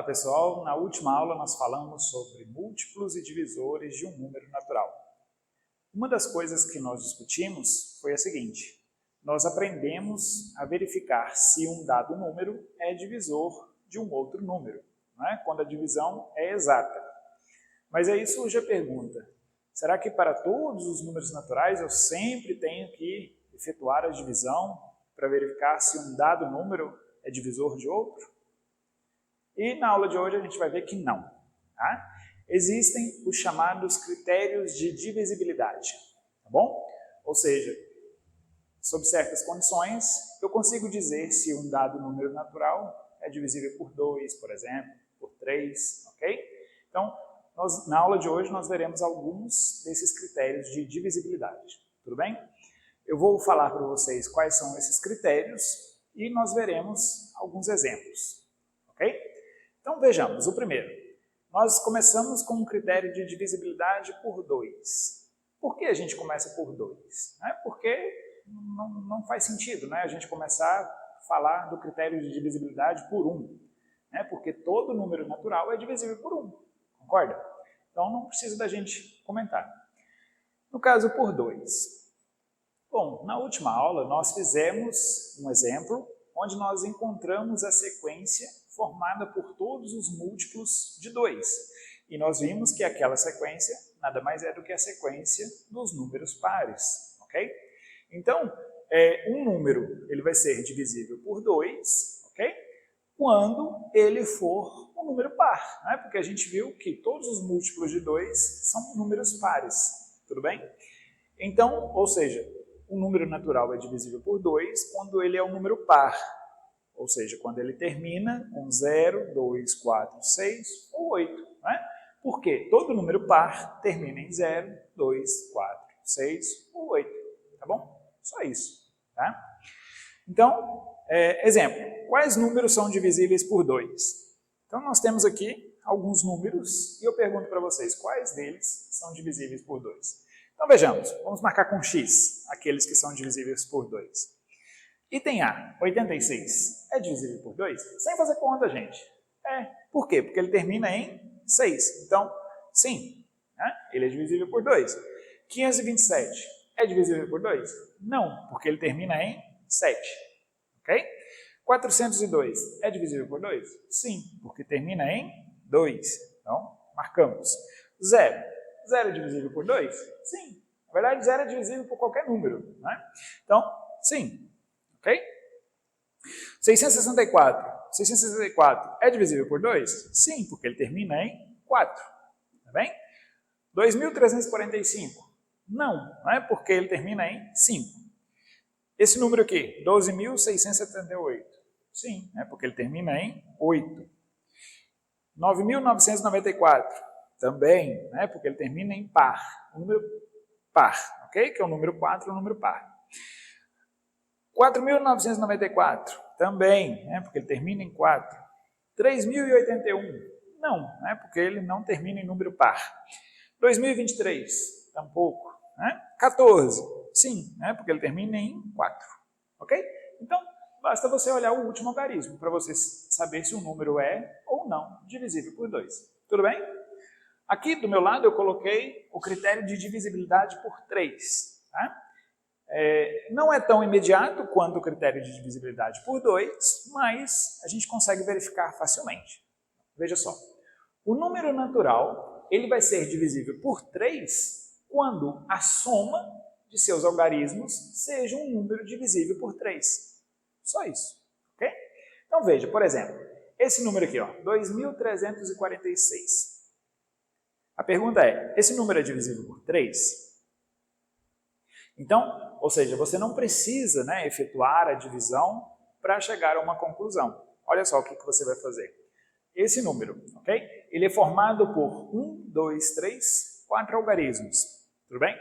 Fala pessoal, na última aula nós falamos sobre múltiplos e divisores de um número natural. Uma das coisas que nós discutimos foi a seguinte: nós aprendemos a verificar se um dado número é divisor de um outro número, né? Quando a divisão é exata. Mas aí surge a pergunta: será que para todos os números naturais eu sempre tenho que efetuar a divisão para verificar se um dado número é divisor de outro? E na aula de hoje a gente vai ver que não. Tá? Existem os chamados critérios de divisibilidade, tá bom? Ou seja, sob certas condições, eu consigo dizer se um dado número natural é divisível por 2, por exemplo, por 3, ok? Então, na aula de hoje nós veremos alguns desses critérios de divisibilidade, tudo bem? Eu vou falar para vocês quais são esses critérios e nós veremos alguns exemplos, ok? Então vejamos, o primeiro, nós começamos com um critério de divisibilidade por 2. Por que a gente começa por 2? Porque não faz sentido, né, a gente começar a falar do critério de divisibilidade por 1, né, porque todo número natural é divisível por 1, concorda? Então não precisa da gente comentar. No caso por 2. Bom, na última aula nós fizemos um exemplo onde nós encontramos a sequência formada por todos os múltiplos de 2. E nós vimos que aquela sequência nada mais é do que a sequência dos números pares, ok? Então, um número ele vai ser divisível por 2, ok? Quando ele for um número par, né? Porque a gente viu que todos os múltiplos de 2 são números pares, tudo bem? Então, ou seja, um número natural é divisível por 2 quando ele é um número par. Ou seja, quando ele termina com 0, 2, 4, 6 ou 8. Né? Porque todo número par termina em 0, 2, 4, 6 ou 8. Tá bom? Só isso. Tá? Então, exemplo. Quais números são divisíveis por 2? Então, nós temos aqui alguns números e eu pergunto para vocês quais deles são divisíveis por 2. Então, vejamos. Vamos marcar com X aqueles que são divisíveis por 2. Item A, 86, é divisível por 2? Sem fazer conta, gente. Por quê? Porque ele termina em 6. Então, sim, né? Ele é divisível por 2. 527, é divisível por 2? Não, porque ele termina em 7. Ok? 402, é divisível por 2? Sim, porque termina em 2. Então, marcamos. 0, 0 é divisível por 2? Sim. Na verdade, 0 é divisível por qualquer número. Né? Então, sim. Ok? 664. 664 é divisível por 2? Sim, porque ele termina em 4. Tá bem? 2345. Não é porque ele termina em 5. Esse número aqui, 12.678. Sim, é porque ele termina em 8. 9.994. Também, né, porque ele termina em par. Um número par, ok? Que é o número 4, o número par. 4.994, também, né, porque ele termina em 4. 3.081, não, né, porque ele não termina em número par. 2023, tampouco. Né? 14, sim, né, porque ele termina em 4. Ok? Então, basta você olhar o último algarismo para você saber se o número é ou não divisível por 2. Tudo bem? Aqui do meu lado eu coloquei o critério de divisibilidade por 3. Tá? Não é tão imediato quanto o critério de divisibilidade por 2, mas a gente consegue verificar facilmente. Veja só, o número natural ele vai ser divisível por 3 quando a soma de seus algarismos seja um número divisível por 3. Só isso. Ok? Então veja, por exemplo, esse número aqui, 2.346. A pergunta é, esse número é divisível por 3? Então, ou seja, você não precisa, né, efetuar a divisão para chegar a uma conclusão. Olha só o que você vai fazer. Esse número, ok? Ele é formado por 1, 2, 3, 4 algarismos. Tudo bem?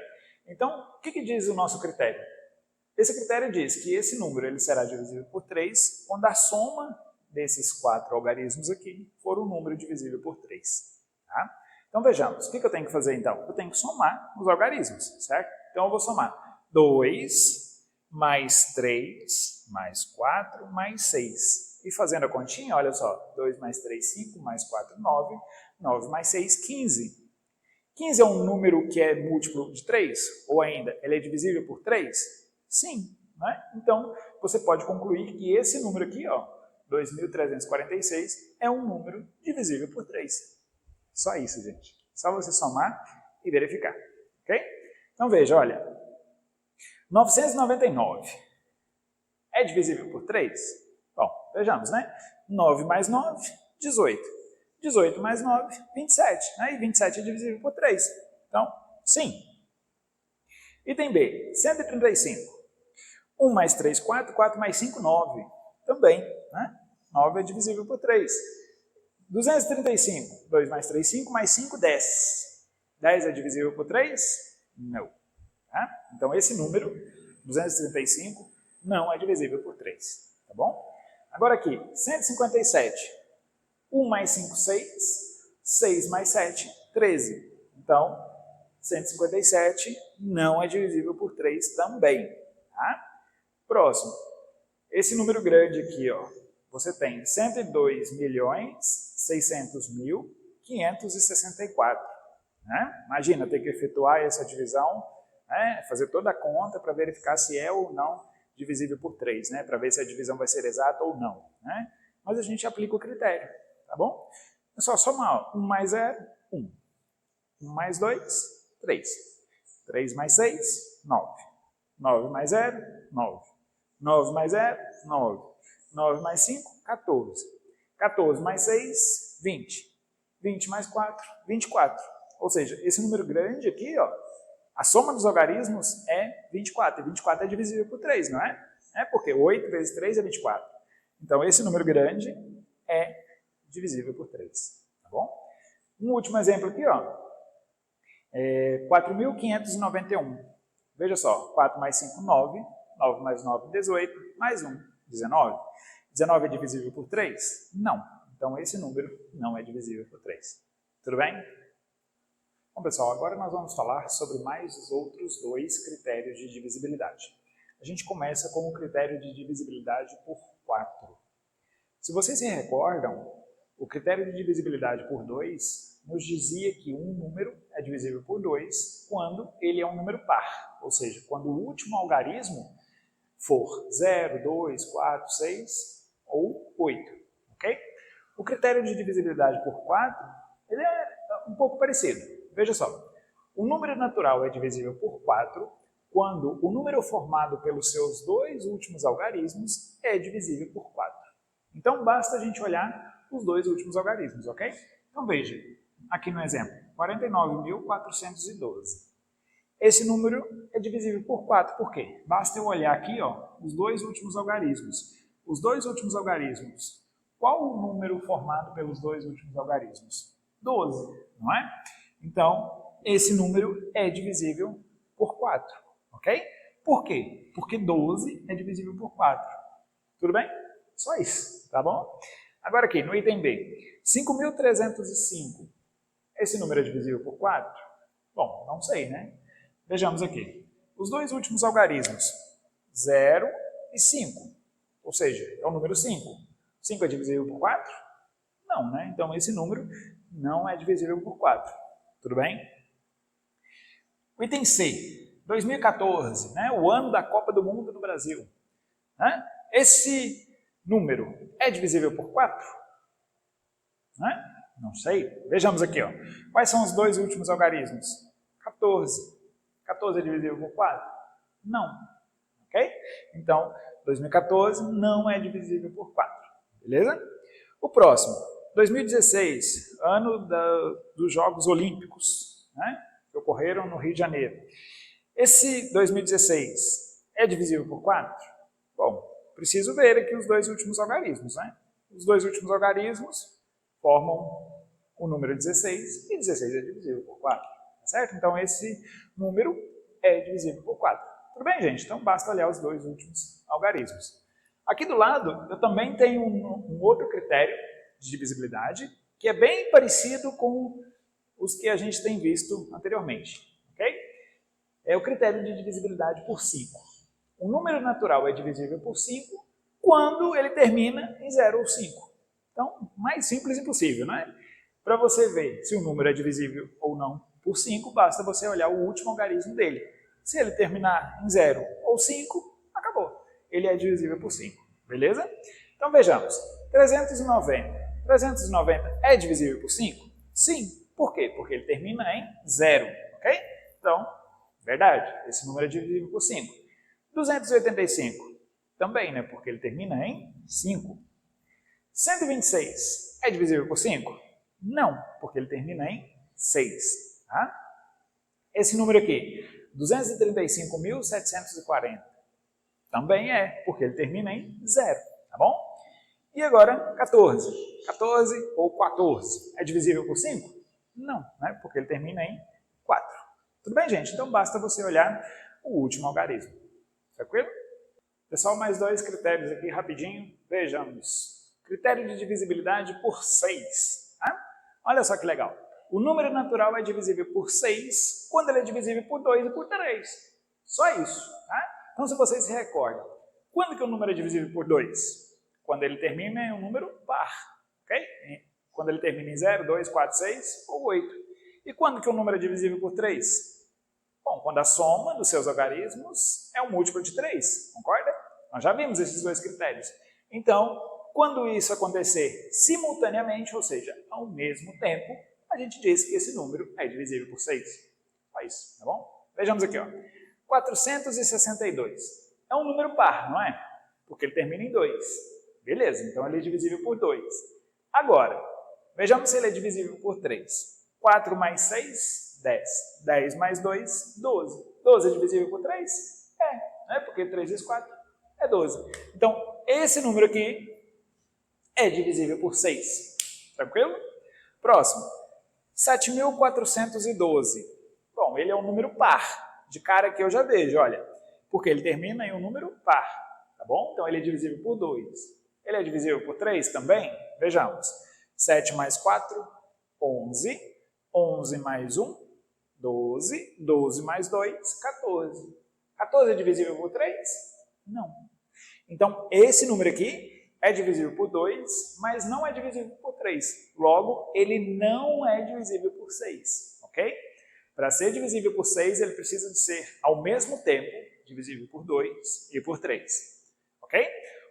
Então, o que diz o nosso critério? Esse critério diz que esse número ele será divisível por 3 quando a soma desses 4 algarismos aqui for um número divisível por 3. Tá? Então, vejamos. O que eu tenho que fazer, então? Eu tenho que somar os algarismos, certo? Então, eu vou somar 2 mais 3 mais 4 mais 6. E fazendo a continha, olha só, 2 mais 3, 5, mais 4, 9, 9 mais 6, 15. 15 é um número que é múltiplo de 3? Ou ainda, ele é divisível por 3? Sim, né? Então, você pode concluir que esse número aqui, ó, 2.346, é um número divisível por 3. Só isso, gente. Só você somar e verificar, ok? Então veja, olha, 999 é divisível por 3? Bom, vejamos, né? 9 mais 9, 18. 18 mais 9, 27. Né? E 27 é divisível por 3. Então, sim. Item B, 135. 1 mais 3, 4. 4 mais 5, 9. Também. Né? 9 é divisível por 3. 235. 2 mais 3, 5. Mais 5, 10. 10 é divisível por 3? Não. Tá? Então, esse número, 235, não é divisível por 3. Tá bom? Agora aqui, 157. 1 mais 5, 6. 6 mais 7, 13. Então, 157 não é divisível por 3 também. Tá? Próximo. Esse número grande aqui, ó, você tem 102.600.564. Né? Imagina ter que efetuar essa divisão, né? Fazer toda a conta para verificar se é ou não divisível por 3, né? Para ver se a divisão vai ser exata ou não. Né? Mas a gente aplica o critério, tá bom? É só somar. 1 mais 0, 1. 1 mais 2, 3. 3 mais 6, 9. 9 mais 0, 9. 9 mais 0, 9. 9 mais 5, 14. 14 mais 6, 20. 20 mais 4, 24. Ou seja, esse número grande aqui, ó, a soma dos algarismos é 24. E 24 é divisível por 3, não é? Porque 8 vezes 3 é 24. Então, esse número grande é divisível por 3. Tá bom? Um último exemplo aqui, ó. 4.591. Veja só, 4 mais 5, 9. 9 mais 9, 18. Mais 1, 19. 19 é divisível por 3? Não. Então, esse número não é divisível por 3. Tudo bem? Bom, pessoal, agora nós vamos falar sobre mais os outros dois critérios de divisibilidade. A gente começa com o critério de divisibilidade por 4. Se vocês se recordam, o critério de divisibilidade por 2 nos dizia que um número é divisível por 2 quando ele é um número par, ou seja, quando o último algarismo for 0, 2, 4, 6 ou 8, ok? O critério de divisibilidade por 4, ele é um pouco parecido. Veja só, o número natural é divisível por 4 quando o número formado pelos seus dois últimos algarismos é divisível por 4. Então, basta a gente olhar os dois últimos algarismos, ok? Então, veja, aqui no exemplo, 49.412. Esse número é divisível por 4, por quê? Basta eu olhar aqui, ó, os dois últimos algarismos. Os dois últimos algarismos, qual o número formado pelos dois últimos algarismos? 12, não é? Então, esse número é divisível por 4, ok? Por quê? Porque 12 é divisível por 4. Tudo bem? Só isso, tá bom? Agora aqui, no item B, 5.305. Esse número é divisível por 4? Bom, não sei, né? Vejamos aqui. Os dois últimos algarismos, 0 e 5. Ou seja, é o número 5. 5 é divisível por 4? Não, né? Então, esse número não é divisível por 4. Tudo bem? O item C, 2014, né? O ano da Copa do Mundo no Brasil. Né? Esse número é divisível por 4? Né? Não sei. Vejamos aqui, ó. Quais são os dois últimos algarismos? 14. 14 é divisível por 4? Não. Ok? Então, 2014 não é divisível por 4. Beleza? O próximo, 2016, ano dos Jogos Olímpicos, né? Que ocorreram no Rio de Janeiro. Esse 2016 é divisível por 4? Bom, preciso ver aqui os dois últimos algarismos, né? Os dois últimos algarismos formam o número 16 e 16 é divisível por 4, tá certo? Então esse número é divisível por 4. Tudo bem, gente? Então basta olhar os dois últimos algarismos. Aqui do lado eu também tenho um outro critério de divisibilidade que é bem parecido com os que a gente tem visto anteriormente, ok? É o critério de divisibilidade por 5. O número natural é divisível por 5 quando ele termina em 0 ou 5. Então, mais simples impossível, não é? Para você ver se o número é divisível ou não por 5, basta você olhar o último algarismo dele. Se ele terminar em 0 ou 5, acabou. Ele é divisível por 5, beleza? Então vejamos, 390. 390 é divisível por 5? Sim. Por quê? Porque ele termina em 0, ok? Então, verdade, esse número é divisível por 5. 285 também, né? Porque ele termina em 5. 126 é divisível por 5? Não, porque ele termina em 6. Tá? Esse número aqui, 235.740, também é, porque ele termina em 0. Tá bom? E agora, 14. 14 ou 14 é divisível por 5? Não, né? Porque ele termina em 4. Tudo bem, gente? Então basta você olhar o último algarismo. Tranquilo? Pessoal, mais 2 critérios aqui rapidinho. Vejamos. Critério de divisibilidade por 6. Tá? Olha só que legal. O número natural é divisível por 6 quando ele é divisível por 2 e por 3. Só isso. Tá? Então, se vocês se recordam, quando que o número é divisível por 2? Quando ele termina em um número par. Okay? Quando ele termina em 0, 2, 4, 6 ou 8. E quando que o número é divisível por 3? Bom, quando a soma dos seus algarismos é um múltiplo de 3, concorda? Nós já vimos esses 2 critérios. Então, quando isso acontecer simultaneamente, ou seja, ao mesmo tempo, a gente diz que esse número é divisível por 6. Só isso, tá bom? Vejamos aqui, ó. 462. É um número par, não é? Porque ele termina em 2. Beleza, então ele é divisível por 2. Agora, vejamos se ele é divisível por 3. 4 mais 6, 10. 10 mais 2, 12. 12 é divisível por 3? É, né? Porque 3 vezes 4 é 12. Então, esse número aqui é divisível por 6. Tranquilo? Próximo. 7.412. Bom, ele é um número par. De cara que eu já vejo, olha. Porque ele termina em um número par. Tá bom? Então, ele é divisível por 2. Ele é divisível por 3 também? Vejamos. 7 mais 4, 11. 11 mais 1, 12. 12 mais 2, 14. 14 é divisível por 3? Não. Então, esse número aqui é divisível por 2, mas não é divisível por 3. Logo, ele não é divisível por 6. Ok? Para ser divisível por 6, ele precisa de ser, ao mesmo tempo, divisível por 2 e por 3. Ok?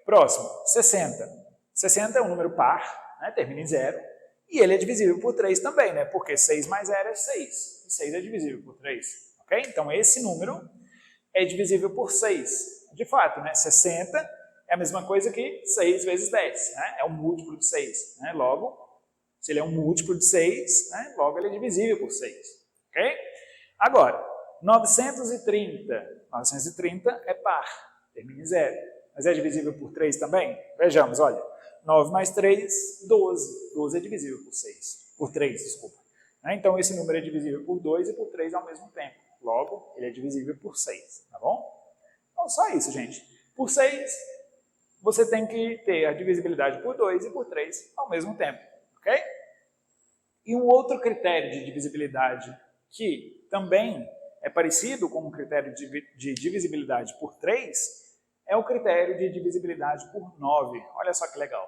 Próximo, 60. 60 é um número par, né? Termina em 0. E ele é divisível por 3 também, né? Porque 6 mais 0 é 6. E 6 é divisível por 3. Ok? Então, esse número é divisível por 6. De fato, né? 60 é a mesma coisa que 6 vezes 10. Né? É um múltiplo de 6. Né? Logo, se ele é um múltiplo de 6, né? Logo ele é divisível por 6. Ok? Agora, 930. 930 é par. Termina em 0. Mas é divisível por 3 também? Vejamos, olha. 9 mais 3, 12. 12 é divisível por 6. Por 3, desculpa. Então, esse número é divisível por 2 e por 3 ao mesmo tempo. Logo, ele é divisível por 6. Tá bom? Então, só isso, gente. Por 6, você tem que ter a divisibilidade por 2 e por 3 ao mesmo tempo. Ok? E um outro critério de divisibilidade que também é parecido com o critério de divisibilidade por 3 é o critério de divisibilidade por 9. Olha só que legal.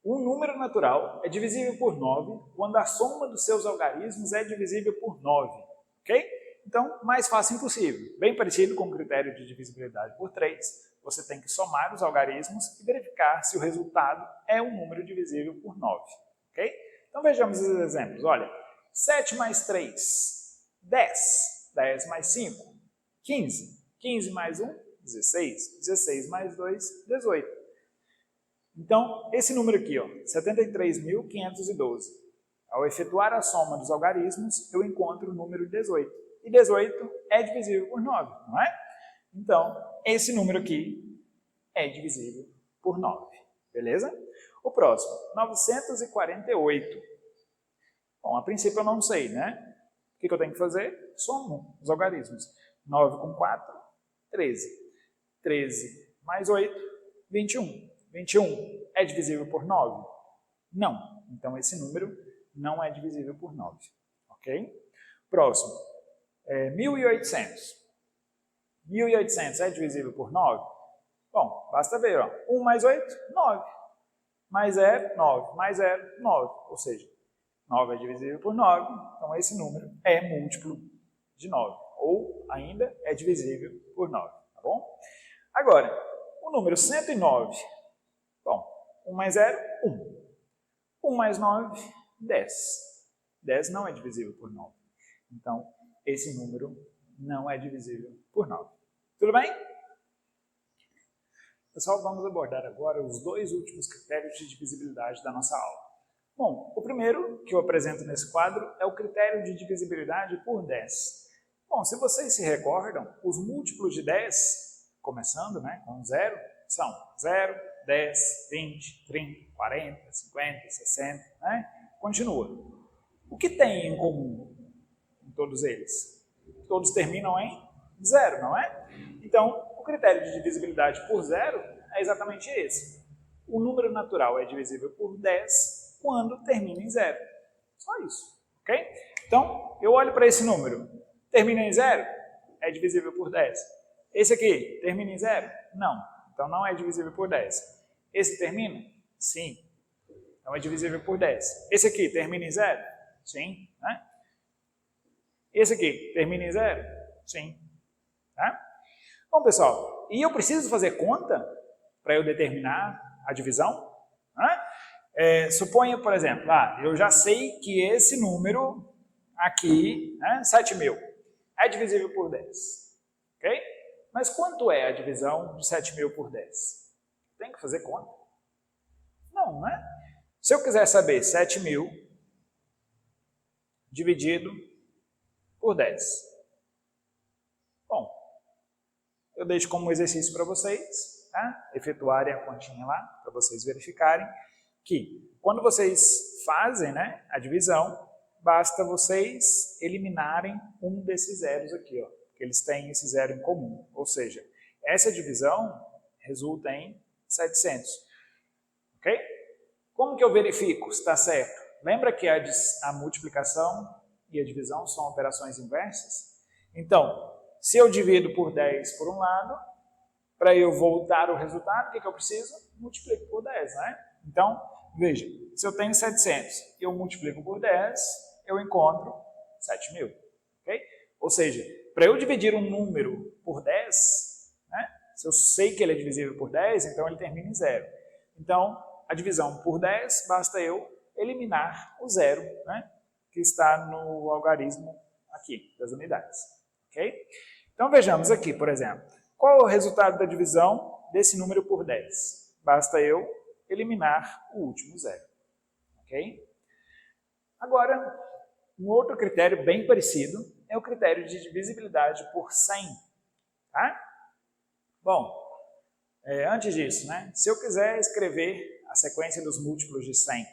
Um número natural é divisível por 9 quando a soma dos seus algarismos é divisível por 9. Ok? Então, mais fácil impossível. Bem parecido com o critério de divisibilidade por 3, você tem que somar os algarismos e verificar se o resultado é um número divisível por 9. Ok? Então, vejamos os exemplos. Olha, 7 mais 3, 10. 10 mais 5, 15. 15 mais 1, 16. 16 mais 2, 18. Então, esse número aqui, 73.512. Ao efetuar a soma dos algarismos, eu encontro o número 18. E 18 é divisível por 9, não é? Então, esse número aqui é divisível por 9. Beleza? O próximo, 948. Bom, a princípio eu não sei, né? O que eu tenho que fazer? Somo os algarismos. 9 com 4, 13. 13 mais 8, 21. 21 é divisível por 9? Não. Então, esse número não é divisível por 9. Ok? Próximo. 1.800. 1.800 é divisível por 9? Bom, basta ver, ó. 1 mais 8, 9. Mais 0, 9. Mais 0, 9. Ou seja, 9 é divisível por 9, então esse número é múltiplo de 9. Ou ainda é divisível por 9, tá bom? Agora, o número 109. Bom, 1 mais 0, 1. 1 mais 9, 10. 10 não é divisível por 9. Então, esse número não é divisível por 9. Tudo bem? Pessoal, vamos abordar agora os dois últimos critérios de divisibilidade da nossa aula. Bom, o primeiro que eu apresento nesse quadro é o critério de divisibilidade por 10. Bom, se vocês se recordam, os múltiplos de 10, começando com 0, são 0, 10, 20, 30, 40, 50, 60, Continua. O que tem em comum em todos eles? Todos terminam em 0, não é? Então, o critério de divisibilidade por 0 é exatamente esse. O número natural é divisível por 10 quando termina em 0. Só isso, ok? Então, eu olho para esse número. Termina em 0? É divisível por 10. Esse aqui, termina em 0? Não. Então, não é divisível por 10. Esse termina? Sim. Então, é divisível por 10. Esse aqui, termina em 0? Sim. Esse aqui, termina em 0? Sim. Bom, pessoal, e eu preciso fazer conta para eu determinar a divisão? Suponha, por exemplo, eu já sei que esse número aqui, 7.000, é divisível por 10. Ok? Mas quanto é a divisão de 7.000 por 10? Tem que fazer conta? Não, né? Se eu quiser saber 7.000 dividido por 10. Bom, eu deixo como exercício para vocês, efetuarem a continha lá, para vocês verificarem que quando vocês fazem a divisão, basta vocês eliminarem um desses zeros aqui, ó, que eles têm esse zero em comum. Ou seja, essa divisão resulta em 700. Ok? Como que eu verifico se está certo? Lembra que a multiplicação e a divisão são operações inversas? Então, se eu divido por 10 por um lado, para eu voltar o resultado, o que eu preciso? Multiplico por 10, Então, veja, se eu tenho 700 e eu multiplico por 10, eu encontro 7.000. Okay? Ou seja, para eu dividir um número por 10, se eu sei que ele é divisível por 10, então ele termina em 0. Então, a divisão por 10, basta eu eliminar o zero, que está no algarismo aqui das unidades. Okay? Então, vejamos aqui, por exemplo, qual é o resultado da divisão desse número por 10? Basta eu eliminar o último zero. Ok? Agora, um outro critério bem parecido é o critério de divisibilidade por 100. Bom, antes disso, se eu quiser escrever a sequência dos múltiplos de 100,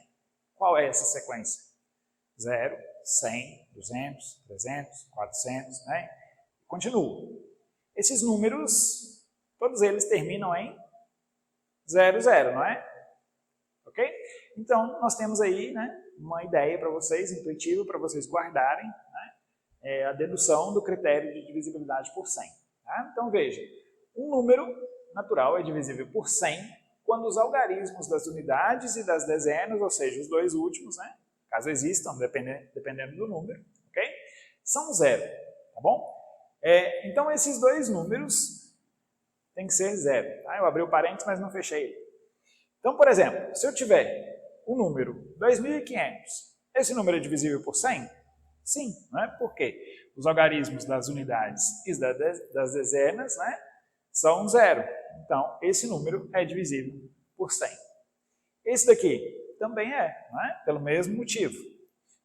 qual é essa sequência? 0, 100, 200, 300, 400, Continua. Esses números, todos eles terminam em 0, 0, não é? Ok? Então, nós temos aí uma ideia para vocês, intuitiva, para vocês guardarem a dedução do critério de divisibilidade por 100. Então, veja, um número natural é divisível por 100 quando os algarismos das unidades e das dezenas, ou seja, os dois últimos, caso existam, dependendo do número, ok? São 0, tá bom? Então, esses dois números têm que ser 0. Eu abri o parênteses, mas não fechei ele. Então, por exemplo, se eu tiver o número 2.500, esse número é divisível por 100? Sim, Por quê? Os algarismos das unidades e das dezenas são 0. Então, esse número é divisível por 100. Esse daqui também pelo mesmo motivo.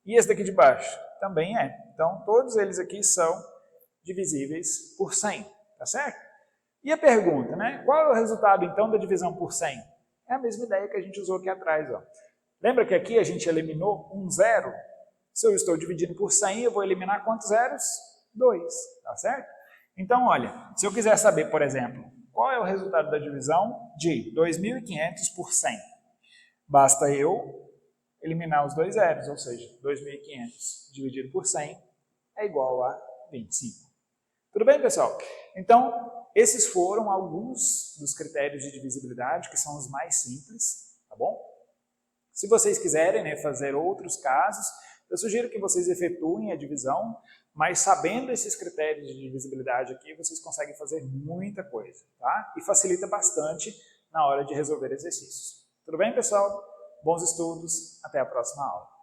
E esse daqui de baixo também é. Então, todos eles aqui são divisíveis por 100, tá certo? E a pergunta, qual é o resultado, então, da divisão por 100? É a mesma ideia que a gente usou aqui atrás, ó. Lembra que aqui a gente eliminou um zero? Se eu estou dividindo por 100, eu vou eliminar quantos zeros? 2, tá certo? Então, olha, se eu quiser saber, por exemplo, qual é o resultado da divisão de 2.500 por 100, basta eu eliminar os dois zeros, ou seja, 2.500 dividido por 100 é igual a 25. Tudo bem, pessoal? Então, esses foram alguns dos critérios de divisibilidade, que são os mais simples, tá bom? Se vocês quiserem, né, fazer outros casos, eu sugiro que vocês efetuem a divisão, mas sabendo esses critérios de divisibilidade aqui, vocês conseguem fazer muita coisa, tá? E facilita bastante na hora de resolver exercícios. Tudo bem, pessoal? Bons estudos, até a próxima aula.